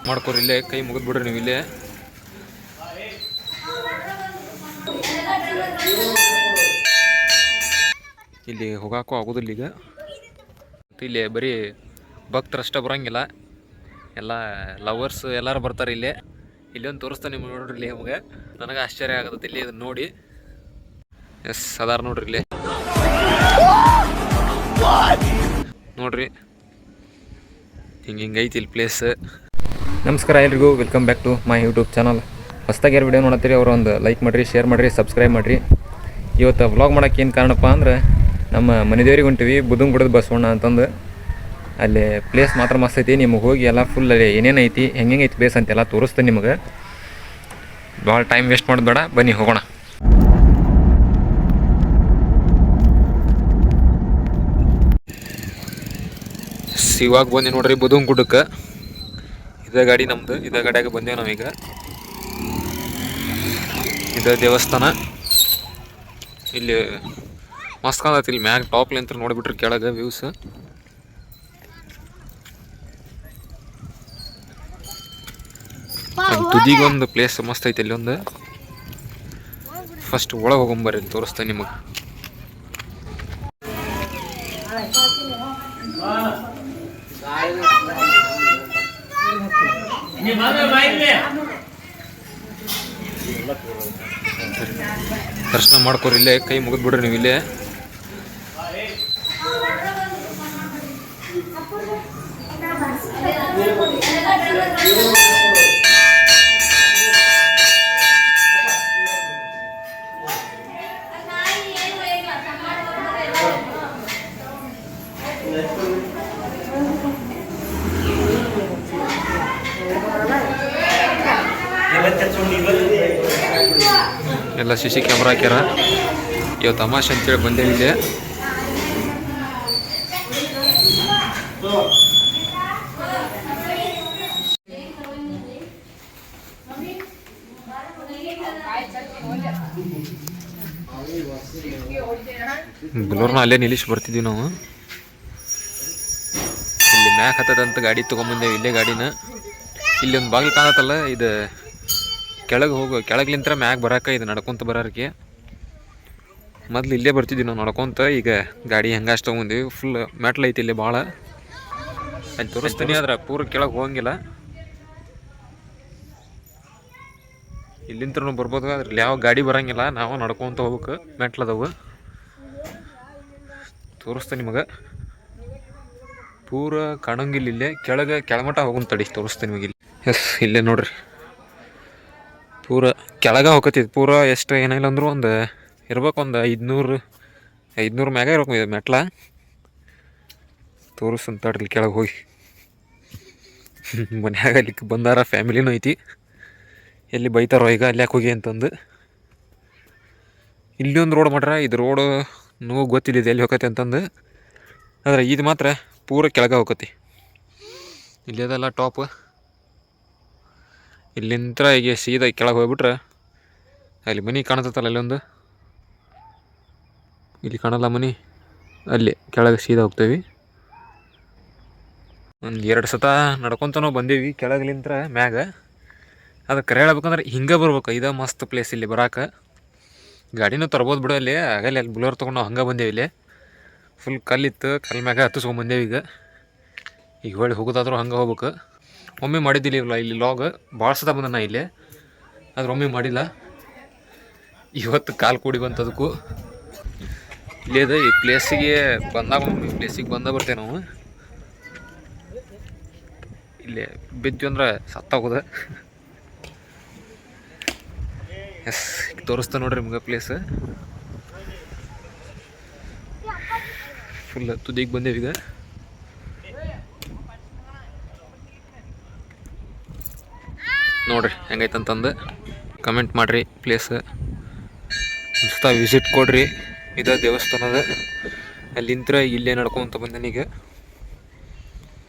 ಮಾಡ್ಕೊರಿ ಇಲ್ಲೇ ಕೈ ಮುಗಿದ್ ಬಿಡ್ರಿ ನೀವು ಇಲ್ಲೇ. ಇಲ್ಲಿ ಹೋಗಾಕೂ ಆಗೋದಿಲ್ಲ ಈಗ. ಇಲ್ಲಿ ಬರೀ ಭಕ್ತರಷ್ಟೇ ಬರೋಂಗಿಲ್ಲ, ಎಲ್ಲ ಲವರ್ಸ್ ಎಲ್ಲರೂ ಬರ್ತಾರೆ ಇಲ್ಲೇ. ಇಲ್ಲೊಂದು ತೋರಿಸ್ತಾನೆ ನಿಮ್ಗೆ ನೋಡ್ರಿ ಇಲ್ಲಿ. ನಮಗೆ ನನಗೆ ಆಶ್ಚರ್ಯ ಆಗತ್ತೆ ಇಲ್ಲಿ ಇದನ್ನು ನೋಡಿ. ಎಸ್ ಅದಾರ ನೋಡ್ರಿ ಇಲ್ಲಿ ನೋಡ್ರಿ, ಹಿಂಗೈತಿ ಇಲ್ಲಿ ಪ್ಲೇಸ್. ನಮಸ್ಕಾರ ಎಲ್ರಿಗೂ, welcome back to my YouTube channel. ಹೊಸ್ದಾಗಿ ಯಾರು ವಿಡಿಯೋ ನೋಡ್ತೀರಿ ಅವರು ಒಂದು ಲೈಕ್ ಮಾಡಿರಿ, ಶೇರ್ ಮಾಡಿರಿ, ಸಬ್ಸ್ಕ್ರೈಬ್ ಮಾಡಿರಿ. ಇವತ್ತು ವ್ಲಾಗ್ ಮಾಡೋಕ್ಕೆ ಏನು ಕಾರಣಪ್ಪ ಅಂದ್ರೆ, ನಮ್ಮ ಮನೆದೇವ್ರಿಗೆ ಹೊಂಟಿವಿ ಬುದಂಗುಡದ ಬಸವಣ್ಣ ಅಂತಂದು. ಅಲ್ಲಿ ಪ್ಲೇಸ್ ಮಾತ್ರ ಮಸ್ತ್ ಐತಿ. ನಿಮಗೆ ಹೋಗಿ ಎಲ್ಲ ಫುಲ್ ಅಲ್ಲಿ ಏನೇನು ಐತಿ, ಹೆಂಗೆ ಐತಿ ಪ್ಲೇಸ್ ಅಂತೆಲ್ಲ ತೋರಿಸ್ತೀನಿ ನಿಮಗೆ. ಭಾಳ ಟೈಮ್ ವೇಸ್ಟ್ ಮಾಡೋದು ಬೇಡ, ಬನ್ನಿ ಹೋಗೋಣ. ಇವಾಗ ಬಂದು ನೋಡ್ರಿ ಬುದಂಗುಡ್ಡಕ್ಕೆ. ಇದೇ ಗಾಡಿ ನಮ್ಮದು, ಇದೇ ಗಾಡಿಯಾಗ ಬಂದೇವು ನಾವೀಗ. ಇದೇ ದೇವಸ್ಥಾನ. ಇಲ್ಲಿ ಮಸ್ತ್ ಕಾಣತೈತಿ. ಇಲ್ಲಿ ಮ್ಯಾಗ ಟಾಪ್ಲಿಂತ ನೋಡಿಬಿಟ್ರಿ ಕೆಳಗೆ ವ್ಯೂಸ್. ತುದಿಗೊಂದು ಪ್ಲೇಸ್ ಮಸ್ತ್ ಐತಿ. ಇಲ್ಲಿ ಒಂದು ಫಸ್ಟ್ ಒಳಗೆ ಹೋಗೊಂಬರ್ರಿ, ಇಲ್ಲಿ ತೋರಿಸ್ತೇನೆ ನಿಮಗೆ. ದರ್ಶನ ಮಾಡ್ಕೊರಿ ಇಲ್ಲೇ ಕೈ ಮುಗಿದ್ ಬಿಡ್ರಿ ನೀವು ಇಲ್ಲೇ. ಎಲ್ಲ CC ಕ್ಯಾಮ್ರಾ ಹಾಕ್ಯಾರ. ಇವತ್ತು ತಮಾಷೆ ಅಂತೇಳಿ ಬಂದೇವಿ ಇಲ್ಲಿ. ಬಲೋರ್ನ ಅಲ್ಲೇ ನಿಲ್ಲಿಸಿ ಬರ್ತಿದ್ವಿ ನಾವು. ಇಲ್ಲಿ ಮ್ಯಾಕ್ ಹತ್ತದಂತ ಗಾಡಿ ತೊಗೊಂಬಂದೇವಿ ಇಲ್ಲೇ ಗಾಡಿನ. ಇಲ್ಲಿ ಒಂದು ಬಾಗಿಲು ಕಾಣತ್ತಲ್ಲ, ಇದು ಕೆಳಗ್ಲಿಂತ್ರ ಮ್ಯಾಗ ಬರೋಕೆ, ಇದು ನಡ್ಕೊತ ಬರೋರಿಗೆ. ಮೊದ್ಲು ಇಲ್ಲೇ ಬರ್ತಿದ್ವಿ ನಾವು ನಡ್ಕೊತ. ಈಗ ಗಾಡಿ ಹೆಂಗಷ್ಟು ತೊಗೊಂಡಿವಿ. ಫುಲ್ ಮೆಟ್ಲು ಐತಿ ಇಲ್ಲಿ ಭಾಳ. ಅಲ್ಲಿ ತೋರಿಸ್ತೀನಿ, ಆದ್ರೆ ಪೂರ ಕೆಳಗೆ ಹೋಗಂಗಿಲ್ಲ. ಇಲ್ಲಿಂತ್ರ ಬರ್ಬೋದು, ಅದ್ರಲ್ಲಿ ಯಾವ ಗಾಡಿ ಬರೋಂಗಿಲ್ಲ. ನಾವು ನಡ್ಕೊತ ಹೋಗ್ಬೇಕು, ಮೆಟ್ಲದವು. ತೋರಿಸ್ತೀನಿ ನಿಮಗೆ. ಪೂರ ಕಾಣಂಗಿಲ್ಲ ಇಲ್ಲೇ. ಕೆಳಮಟ ಹೋಗೋಣ ತಡಿ, ತೋರಿಸ್ತೀನಿ ನಿಮಗೆ ಇಲ್ಲಿ. ಎಸ್ ಇಲ್ಲೇ ನೋಡ್ರಿ, ಪೂರ ಕೆಳಗೆ ಹೋಗತ್ತಿದ್ದು. ಪೂರ ಎಷ್ಟು ಏನಿಲ್ಲ ಅಂದರೂ ಒಂದು ಇರ್ಬೇಕು, ಒಂದು 500 ಮ್ಯಾಗ ಇರ್ಬೇಕು ಇದು ಮೆಟ್ಲ. ತೋರಿಸ್ತಂತಡ್ರಿ ಇಲ್ಲಿ ಕೆಳಗೆ ಹೋಗಿ. ಮನ್ಯಾಗ ಅಲ್ಲಿಕ್ಕೆ ಬಂದಾರ, ಫ್ಯಾಮಿಲಿನೂ ಐತಿ. ಎಲ್ಲಿ ಬೈತಾರೋ ಈಗ ಅಲ್ಲಿ ಯಾಕೆ ಹೋಗಿ ಅಂತಂದು. ಇಲ್ಲಿ ಒಂದು ರೋಡ್ ಮಾಡ್ರ. ಇದು ರೋಡು ನೋವು ಗೊತ್ತಿಲ್ಲ ಇದು ಎಲ್ಲಿ ಹೋಗತ್ತೆ ಅಂತಂದು. ಆದರೆ ಇದು ಮಾತ್ರ ಪೂರ ಕೆಳಗೆ ಹೋಗತಿ. ಇಲ್ಲೇದೆಲ್ಲ ಟಾಪ್. ಇಲ್ಲಿಂತ್ರ ಈಗ ಸೀದಾ ಕೆಳಗೆ ಹೋಗ್ಬಿಟ್ರೆ ಅಲ್ಲಿ ಮನೆ ಕಾಣತ್ತಲ್ಲ, ಅಲ್ಲೊಂದು. ಇಲ್ಲಿ ಕಾಣಲ್ಲ ಮನೆ, ಅಲ್ಲಿ ಕೆಳಗೆ ಸೀದಾ ಹೋಗ್ತೇವೆ. ಒಂದು 2 ಸತ ನಡ್ಕೊತ ಬಂದೀವಿ ಕೆಳಗ್ಲಿಂತ್ರ ಮ್ಯಾಗ. ಅದಕ್ಕೆ ಹೇಳ್ಬೇಕಂದ್ರೆ ಹಿಂಗೆ ಬರ್ಬೇಕು. ಇದೇ ಮಸ್ತ್ ಪ್ಲೇಸ್ ಇಲ್ಲಿ ಬರೋಕೆ. ಗಾಡಿನೂ ತರ್ಬೋದು ಬಿಡು ಅಲ್ಲಿ. ಆಗಲ್ಲಿ ಅಲ್ಲಿ ಬುಲೋರ್ ತೊಗೊಂಡು ನಾವು ಹಂಗೆ ಬಂದೇವಿ. ಇಲ್ಲಿ ಫುಲ್ ಕಲ್ಲಿತ್ತು, ಕಲ್ಲು ಮ್ಯಾಗ ಹತ್ತಿಸ್ಕೊಂಡ್ಬಂದೇವಿ. ಈಗ ಹೊಳ್ಳಿ ಹೋಗೋದಾದ್ರೂ ಹಂಗೆ ಹೋಗ್ಬೇಕು. ಒಮ್ಮೆ ಮಾಡಿದ್ದಿಲ್ಲ ಇಲ್ಲಿ ಲಾಗ್. ಭಾಳ ಸತ ಬಂದ ನಾ ಇಲ್ಲಿ, ಆದ್ರೆ ಒಮ್ಮೆ ಮಾಡಿಲ್ಲ. ಇವತ್ತು ಕಾಲು ಕೂಡಿ ಬಂತದಕ್ಕೂ. ಇಲ್ಲೇದು ಈ ಪ್ಲೇಸಿಗೆ ಬಂದ ಬರ್ತೇವೆ ನಾವು. ಇಲ್ಲಿ ಬಿದ್ದು ಅಂದ್ರೆ ಸತ್ತಾಗೋದು. ಎಸ್ ತೋರಿಸ್ತಾ ನೋಡ್ರಿ ನಿಮ್ಗೆ ಪ್ಲೇಸ್. ಫುಲ್ ತುದಿಗೆ ಬಂದೇವೀಗ. ನೋಡ್ರಿ ಹೆಂಗೈತಂತಂದು ಕಮೆಂಟ್ ಮಾಡಿರಿ. ಪ್ಲೇಸ್ ಸುತ್ತ ವಿಸಿಟ್ ಕೊಡ್ರಿ. ಇದೇ ದೇವಸ್ಥಾನದ ಅಲ್ಲಿಂತ್ರ ಇಲ್ಲೇ ನಡ್ಕೊಂತ ಬಂದನೀಗ.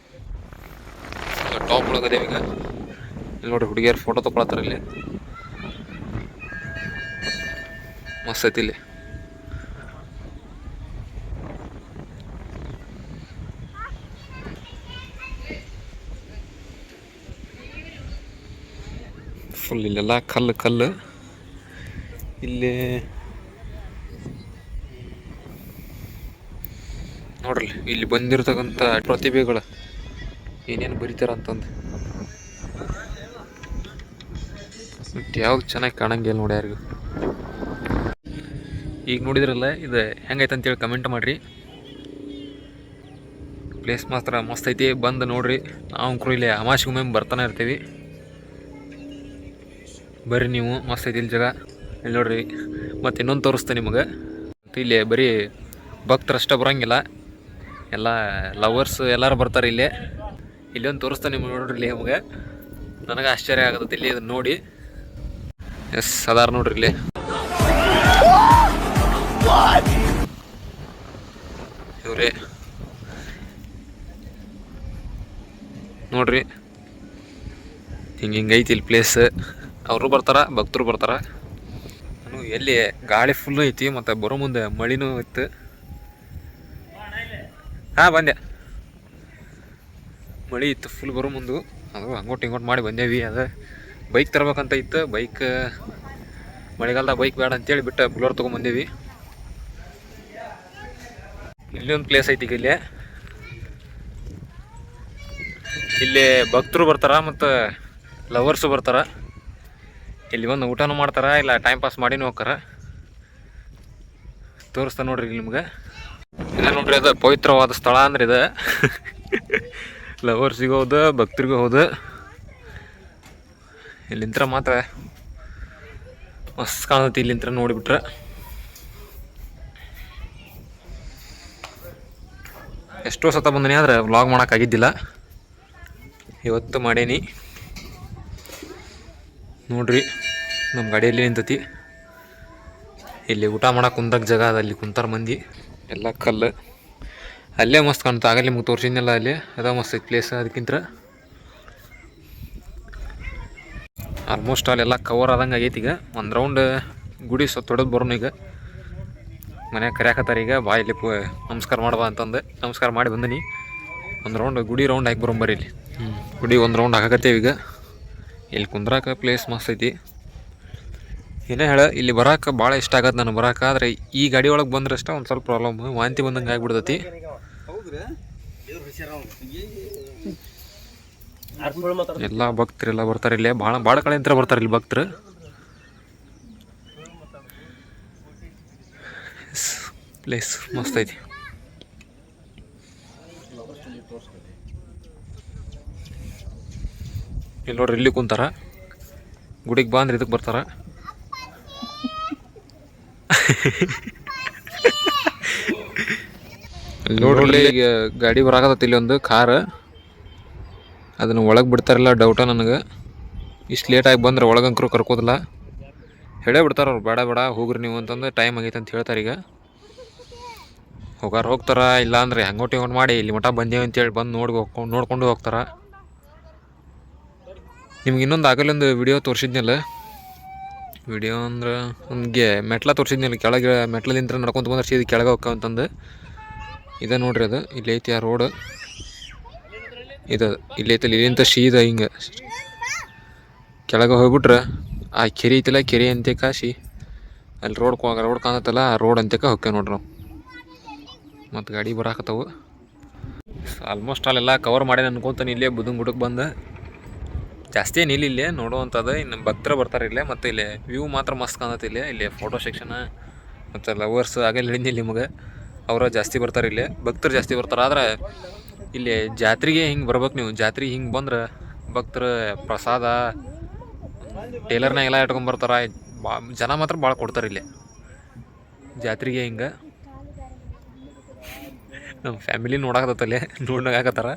ಟಾಪ್ ಒಳಗದೇವೀಗ. ಇಲ್ಲಿ ನೋಡ್ರಿ ಹುಡುಗಿಯರು ಫೋಟೋ ತೊಗೊಳತ್ತಾರ. ಇಲ್ಲಿ ಮಸ್ತ್ ಐತಿ. ಇಲ್ಲಿ ಫುಲ್ ಇಲ್ಲೆಲ್ಲ ಕಲ್ಲು ಕಲ್ಲು. ಇಲ್ಲಿ ನೋಡ್ರಿ, ಇಲ್ಲಿ ಬಂದಿರತಕ್ಕಂಥ ಪ್ರತಿಭೆಗಳು ಏನೇನು ಬರೀತಾರ ಅಂತಂದು ಬಟ್ ಯಾವ್ದು ಚೆನ್ನಾಗಿ ಕಾಣಂಗಿಲ್ಲ ನೋಡಿ ಯಾರಿಗೂ. ಈಗ ನೋಡಿದ್ರಲ್ಲ ಇದು ಹೆಂಗೈತೆ ಅಂತೇಳಿ ಕಮೆಂಟ್ ಮಾಡಿರಿ. ಪ್ಲೇಸ್ ಮಾತ್ರ ಮಸ್ತ್ ಐತಿ, ಬಂದು ನೋಡ್ರಿ. ನಾವು ಇಲ್ಲಿ ಅಮಾವಾಸ್ಯೆಗೊಮ್ಮೆ ಬರ್ತಾನೆ ಇರ್ತೀವಿ. ಬರ್ರಿ ನೀವು, ಮಸ್ತ್ ಐತಿ ಇಲ್ಲಿ ಜಾಗ. ಇಲ್ಲಿ ನೋಡ್ರಿ, ಮತ್ತು ಇನ್ನೊಂದು ತೋರಿಸ್ತೇನೆ ನಿಮಗೆ. ಇಲ್ಲಿ ಬರೀ ಭಕ್ತರಷ್ಟೇ ಬರೋಂಗಿಲ್ಲ, ಎಲ್ಲ ಲವರ್ಸ್ ಎಲ್ಲರೂ ಬರ್ತಾರೆ ಇಲ್ಲಿ. ಇಲ್ಲೊಂದು ತೋರಿಸ್ತಾನೆ ನಿಮ್ಗೆ, ನೋಡ್ರಿ ಇಲ್ಲಿ ನಮಗೆ. ನನಗೆ ಆಶ್ಚರ್ಯ ಆಗುತ್ತೆ ಇಲ್ಲಿ ಇದನ್ನು ನೋಡಿ. ಎಸ್ ಅದಾರ ನೋಡ್ರಿ ಇಲ್ಲಿ. ಇವ್ರಿ ನೋಡ್ರಿ, ಹಿಂಗೈತಿ ಇಲ್ಲಿ ಪ್ಲೇಸ್. ಅವರು ಬರ್ತಾರ, ಭಕ್ತರು ಬರ್ತಾರ. ನಾನು ಎಲ್ಲಿ ಗಾಳಿ ಫುಲ್ಲು ಐತಿ, ಮತ್ತು ಬರೋ ಮುಂದೆ ಮಳಿನೂ ಇತ್ತು. ಹಾಂ ಬಂದೆ, ಮಳೆ ಇತ್ತು ಫುಲ್ ಬರೋ ಮುಂದೆ. ಅದು ಹಂಗೋಟ್ ಹಿಂಗೋಟ್ ಮಾಡಿ ಬಂದೇವಿ. ಅದು ಬೈಕ್ ತರ್ಬೇಕಂತ ಇತ್ತು. ಬೈಕ್ ಮಳೆಗಾಲದಾಗ ಬೈಕ್ ಬೇಡ ಅಂತೇಳಿ ಬಿಟ್ಟು ಬುಲೋರ್ ತೊಗೊಂಬಂದೇವಿ. ಇಲ್ಲಿ ಒಂದು ಪ್ಲೇಸ್ ಐತಿ. ಇಲ್ಲಿ ಭಕ್ತರು ಬರ್ತಾರ ಮತ್ತು ಲವರ್ಸು ಬರ್ತಾರ. ಇಲ್ಲಿ ಬಂದು ಊಟನೂ ಮಾಡ್ತಾರ, ಇಲ್ಲ ಟೈಮ್ ಪಾಸ್ ಮಾಡಿನೂ ಹೋಗ್ತಾರ. ತೋರಿಸ್ತಾ ನೋಡ್ರಿ ಇಲ್ಲಿ ನಿಮ್ಗೆ. ಇಲ್ಲ ನೋಡ್ರಿ, ಅದು ಪವಿತ್ರವಾದ ಸ್ಥಳ ಅಂದ್ರೆ ಇದು. ಲವರ್ಸಿಗೂ ಹೌದು, ಭಕ್ತರಿಗೂ ಹೌದು. ಇಲ್ಲಿಂತ್ರ ಮಾತ್ರ ಮಸ್ತ್ ಕಾಣತೈತಿ. ಇಲ್ಲಿಂತ್ರ ನೋಡಿಬಿಟ್ರೆ ಎಷ್ಟೋ ಸತ ಬಂದನಿ, ಆದ್ರೆ ವ್ಲಾಗ್ ಮಾಡೋಕ್ಕಾಗಿದ್ದಿಲ್ಲ. ಇವತ್ತು ಮಾಡೇನಿ ನೋಡ್ರಿ. ನಮ್ಮ ಗಾಡಿಯಲ್ಲಿ ನಿಂತತಿ. ಇಲ್ಲಿ ಊಟ ಮಾಡಕ್ಕೆ ಕುಂದಾಗ ಜಾಗ ಅದ, ಅಲ್ಲಿ ಕುಂತಾರ ಮಂದಿ. ಎಲ್ಲ ಕಲ್ಲು, ಅಲ್ಲೇ ಮಸ್ತ್ ಕಾಣ್ತಾ. ಆಗಲ್ಲಿ ನಿಮ್ಗೆ ತೋರಿಸಿದ್ನಲ್ಲ, ಅಲ್ಲಿ ಅದ ಮಸ್ತ್ ಐತಿ ಪ್ಲೇಸ್. ಅದಕ್ಕಿಂತ ಆಲ್ಮೋಸ್ಟ್ ಅಲ್ಲೆಲ್ಲ ಕವರ್ ಆದಂಗೆ ಆಗೈತಿ. ಈಗ ಒಂದು ರೌಂಡ್ ಗುಡಿ ತೊಡೆದು ಬರೋಣ. ಈಗ ಮನ್ಯಾಗ ಕರ್ಯಾಕತ್ತಾರ. ಈಗ ಬಾ ಇಲ್ಲಿ ನಮಸ್ಕಾರ ಮಾಡ್ಬಾ ಅಂತಂದು ನಮಸ್ಕಾರ ಮಾಡಿ ಬಂದನಿ. ಒಂದು ರೌಂಡ್ ಗುಡಿ ರೌಂಡ್ ಹಾಕಿ ಬರೋಂಬರಿ. ಇಲ್ಲಿ ಗುಡಿ ಒಂದು ರೌಂಡ್ ಹಾಕತ್ತೇವೆ. ಈಗ ಇಲ್ಲಿ ಕುಂದ್ರಾಕ ಪ್ಲೇಸ್ ಮಸ್ತ್ ಐತಿ. ಏನೇ ಹೇಳ, ಇಲ್ಲಿ ಬರೋಕೆ ಭಾಳ ಇಷ್ಟ ಆಗತ್ತೆ ನನಗೆ ಬರೋಕೆ. ಆದರೆ ಈ ಗಾಡಿ ಒಳಗೆ ಬಂದ್ರೆ ಅಷ್ಟೇ ಒಂದು ಸ್ವಲ್ಪ ಪ್ರಾಬ್ಲಮ್, ವಾಂತಿ ಬಂದಂಗೆ ಆಗಿಬಿಡ್ತೈತಿ. ಎಲ್ಲ ಭಕ್ತರೆಲ್ಲ ಬರ್ತಾರೆ ಇಲ್ಲೇ. ಭಾಳ ಕಡೆಯಿಂದ ಬರ್ತಾರೆ ಇಲ್ಲಿ ಭಕ್ತರು. ಪ್ಲೇಸ್ ಮಸ್ತ್ ಐತಿ. ಇಲ್ಲಿ ನೋಡ್ರಿ, ಇಲ್ಲಿ ಕುಂತಾರ. ಗುಡಿಗೆ ಬಂದ್ರೆ ಇದಕ್ಕೆ ಬರ್ತಾರ. ನೋಡ್ರಿ, ಈಗ ಗಾಡಿ ಬರಾಕತ್ತೈತಿ ಇಲ್ಲಿ ಒಂದು ಕಾರ್. ಅದನ್ನು ಒಳಗೆ ಬಿಡ್ತಾರಲ್ಲ ಡೌಟ ನನಗೆ. ಇಷ್ಟು ಲೇಟಾಗಿ ಬಂದ್ರೆ ಒಳಗಂಕರು ಕರ್ಕೋದಿಲ್ಲ. ಹೇಳೇ ಬಿಡ್ತಾರ ಅವ್ರು, ಬೇಡ ಬೇಡ ಹೋಗ್ರಿ ನೀವು ಅಂತಂದು. ಟೈಮ್ ಆಗೈತೆ ಅಂತ ಹೇಳ್ತಾರೆ. ಈಗ ಹೋಗ್ತಾರ. ಇಲ್ಲಾಂದ್ರೆ ಹಂಗೋಟಿ ಹಿಂಗೋಟ್ ಮಾಡಿ ಇಲ್ಲಿ ಮಠ ಬಂದೇವೆ ಅಂತೇಳಿ ಬಂದು ನೋಡ್ಕೊಂಡು ಹೋಗ್ತಾರ. ನಿಮ್ಗೆ ಇನ್ನೊಂದು ಆಗಲ್ಲೊಂದು ವಿಡಿಯೋ ತೋರಿಸಿದ್ನಲ್ಲ. ವಿಡಿಯೋ ಅಂದ್ರೆ ಒಂದು ಮೆಟ್ಲ ತೋರಿಸಿದ್ನಲ್ಲ. ಕೆಳಗೆ ಮೆಟ್ಲದಿಂದ ನಡ್ಕೊಂತ ಬಂದ್ರೆ ಸೀದಾ ಕೆಳಗೆ ಹೋಗ್ತಾವಂತಂದು. ಇದೆ ನೋಡ್ರಿ, ಅದು ಇಲ್ಲಿ ಐತಿ ಆ ರೋಡ್. ಇದು ಇಲ್ಲಿ ಐತಲ್ಲ, ಇಲ್ಲಿಂದ ಸೀದಾ ಹಿಂಗೆ ಕೆಳಗೆ ಹೋಗ್ಬಿಟ್ರೆ ಆ ಕೆರೆ ಐತಿಲ್ಲ, ಕೆರೆ ಅಂತೆ ಕಾಸಿ ಅಲ್ಲಿ ರೋಡ್ ಕಾಣತ್ತಲ್ಲ, ಆ ರೋಡ್ ಅಂತಕ ಹೋಗ್ತೇವೆ ನೋಡ್ರಿ ನಾವು. ಮತ್ತು ಗಾಡಿ ಬರಾಕತ್ತವು. ಆಲ್ಮೋಸ್ಟ್ ಅಲ್ಲೆಲ್ಲ ಕವರ್ ಮಾಡಿ ಅನ್ಕೊತಾನೆ. ಇಲ್ಲೇ ಬುದಂಗ್ ಗುಡಕ್ಕೆ ಬಂದು ಜಾಸ್ತಿ ಏನು ಇಲ್ಲೇ ನೋಡುವಂಥದ್ದು. ಇನ್ನು ಭಕ್ತರು ಬರ್ತಾರೆ ಇಲ್ಲೇ. ಮತ್ತು ಇಲ್ಲಿ ವ್ಯೂ ಮಾತ್ರ ಮಸ್ತ್ ಕಾಣತ್ತೆ. ಇಲ್ಲಿ ಫೋಟೋ ಸೆಕ್ಷನ್ ಮತ್ತು ಲವರ್ಸ್ ಆಗಲ್ಲಿ ಹೇಳಿದ್ನಿಲ್ಲ ನಿಮಗೆ, ಅವರ ಜಾಸ್ತಿ ಬರ್ತಾರೆ ಇಲ್ಲೇ. ಭಕ್ತರು ಜಾಸ್ತಿ ಬರ್ತಾರೆ. ಆದ್ರೆ ಇಲ್ಲಿ ಜಾತ್ರೆಗೆ ಹಿಂಗೆ ಬರ್ಬೇಕು ನೀವು. ಜಾತ್ರೆಗೆ ಹಿಂಗೆ ಬಂದ್ರೆ ಭಕ್ತರು ಪ್ರಸಾದ ಟೇಲರ್ನಾಗೆಲ್ಲ ಇಟ್ಕೊಂಬರ್ತಾರೆ. ಜನ ಮಾತ್ರ ಭಾಳ ಕೊಡ್ತಾರೆ ಇಲ್ಲಿ ಜಾತ್ರೆಗೆ. ಹಿಂಗೆ ನಮ್ಮ ಫ್ಯಾಮಿಲಿ ನೋಡಾಕತ್ತಲ್ಲೇ ನೋಡಾಕತ್ತಾರ.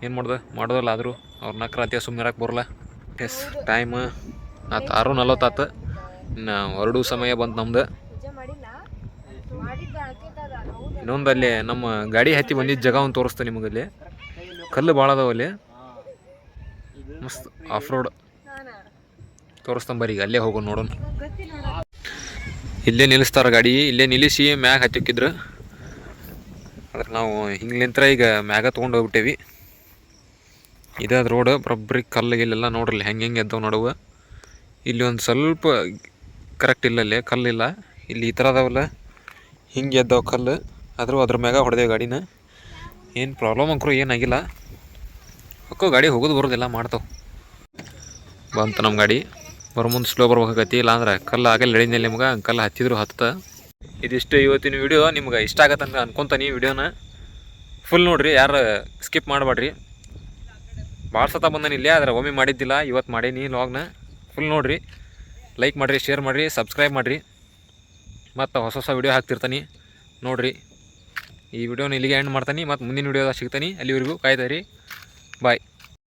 ಏನು ಮಾಡೋದಲ್ಲ. ಆದರೂ ಅವ್ರ ನಕ್ರಾತಿಯ ಸುಮ್ಮನಿರಕ್ಕೆ ಬರಲ್ಲ. ಎಸ್ ಟೈಮ್ ಆತು 6:40 ಇನ್ನು ಹೊರಡು ಸಮಯ ಬಂತು ನಮ್ದು. ಇನ್ನೊಂದು ಅಲ್ಲಿ ನಮ್ಮ ಗಾಡಿ ಹತ್ತಿ ಬಂದಿದ್ದ ಜಾಗ ಒಂದು ತೋರಿಸ್ತೆ ನಿಮಗೆ. ಅಲ್ಲಿ ಕಲ್ಲು ಭಾಳ ಅದಾವ. ಅಲ್ಲಿ ಮಸ್ತ್ ಆಫ್ ರೋಡ್ ತೋರಿಸ್ತಂಬರಿ. ಈಗ ಅಲ್ಲೇ ಹೋಗೋಣ ನೋಡೋಣ. ಇಲ್ಲೇ ನಿಲ್ಲಿಸ್ತಾರೆ ಗಾಡಿ. ಇಲ್ಲೇ ನಿಲ್ಲಿಸಿ ಮ್ಯಾಗ ಹತ್ತಿಕ್ಕಿದ್ರು. ಆದ್ರೆ ನಾವು ಹಿಂಗ್ಲಿಂತ್ರ ಈಗ ಮ್ಯಾಗ ತೊಗೊಂಡು ಹೋಗ್ಬಿಟ್ಟೇವಿ. ಇದಾದ ರೋಡ್ ಬರೋಬ್ಬರಿ ಕಲ್ಲಿಗೆಲ್ಲ ನೋಡ್ರಿ ಹೆಂಗೆ ಎದ್ದವು ನಡುವೆ. ಇಲ್ಲಿ ಒಂದು ಸ್ವಲ್ಪ ಕರೆಕ್ಟ್ ಇಲ್ಲ ಅಲ್ಲಿ ಕಲ್ಲಿಲ್ಲ. ಇಲ್ಲಿ ಈ ಥರ ಅದಾವಲ್ಲ ಹಿಂಗೆ ಎದ್ದಾವ ಕಲ್ಲು, ಆದರೂ ಅದ್ರ ಮ್ಯಾಗ ಹೊಡೆದೇವು ಗಾಡಿನ. ಏನು ಪ್ರಾಬ್ಲಮ್ ಅಂಕರು ಏನಾಗಿಲ್ಲ. ಅಕ್ಕೋ ಗಾಡಿ ಹೋಗೋದು ಬರೋದಿಲ್ಲ ಮಾಡ್ತಾವೆ. ಬಂತು ನಮ್ಮ ಗಾಡಿ. ಬರೋ ಮುಂದೆ ಸ್ಲೋ ಬರ್ಬೇಕಾಗತಿ, ಇಲ್ಲಾಂದ್ರೆ ಕಲ್ಲು ಆಗಲ್ಲ ಎಳಿದ್ಮೇಲೆ ನಿಮ್ಗೆ ಕಲ್ಲು ಹತ್ತಿದ್ರು ಹತ್ತ. ಇದಿಷ್ಟು ಇವತ್ತಿನ ವಿಡಿಯೋ. ನಿಮ್ಗೆ ಇಷ್ಟ ಆಗತ್ತಂತ ಅನ್ಕೊತಾನೆ ವಿಡಿಯೋನ ಫುಲ್ ನೋಡಿರಿ, ಯಾರು ಸ್ಕಿಪ್ ಮಾಡಬೇಡ್ರಿ. ಭಾಳ ಸತ ಬಂದಾನೆ ಇಲ್ಲೇ, ಆದರೆ ಒಮ್ಮೆ ಮಾಡಿದ್ದಿಲ್ಲ, ಇವತ್ತು ಮಾಡೀನಿ ಲಾಗ್ನ. ಫುಲ್ ನೋಡಿರಿ, ಲೈಕ್ ಮಾಡಿರಿ, ಶೇರ್ ಮಾಡಿರಿ, ಸಬ್ಸ್ಕ್ರೈಬ್ ಮಾಡಿರಿ. ಮತ್ತು ಹೊಸ ಹೊಸ ವಿಡಿಯೋ ಹಾಕ್ತಿರ್ತಾನೆ ನೋಡಿರಿ. ಈ ವಿಡಿಯೋನ ಇಲ್ಲಿಗೆ ಎಂಡ್ ಮಾಡ್ತಾನೆ, ಮತ್ತು ಮುಂದಿನ ವಿಡಿಯೋದಾಗ ಸಿಗ್ತಾನೆ. ಅಲ್ಲಿವರೆಗೂ ಕಾಯ್ತಾ ಇರಿ. ಬಾಯ್.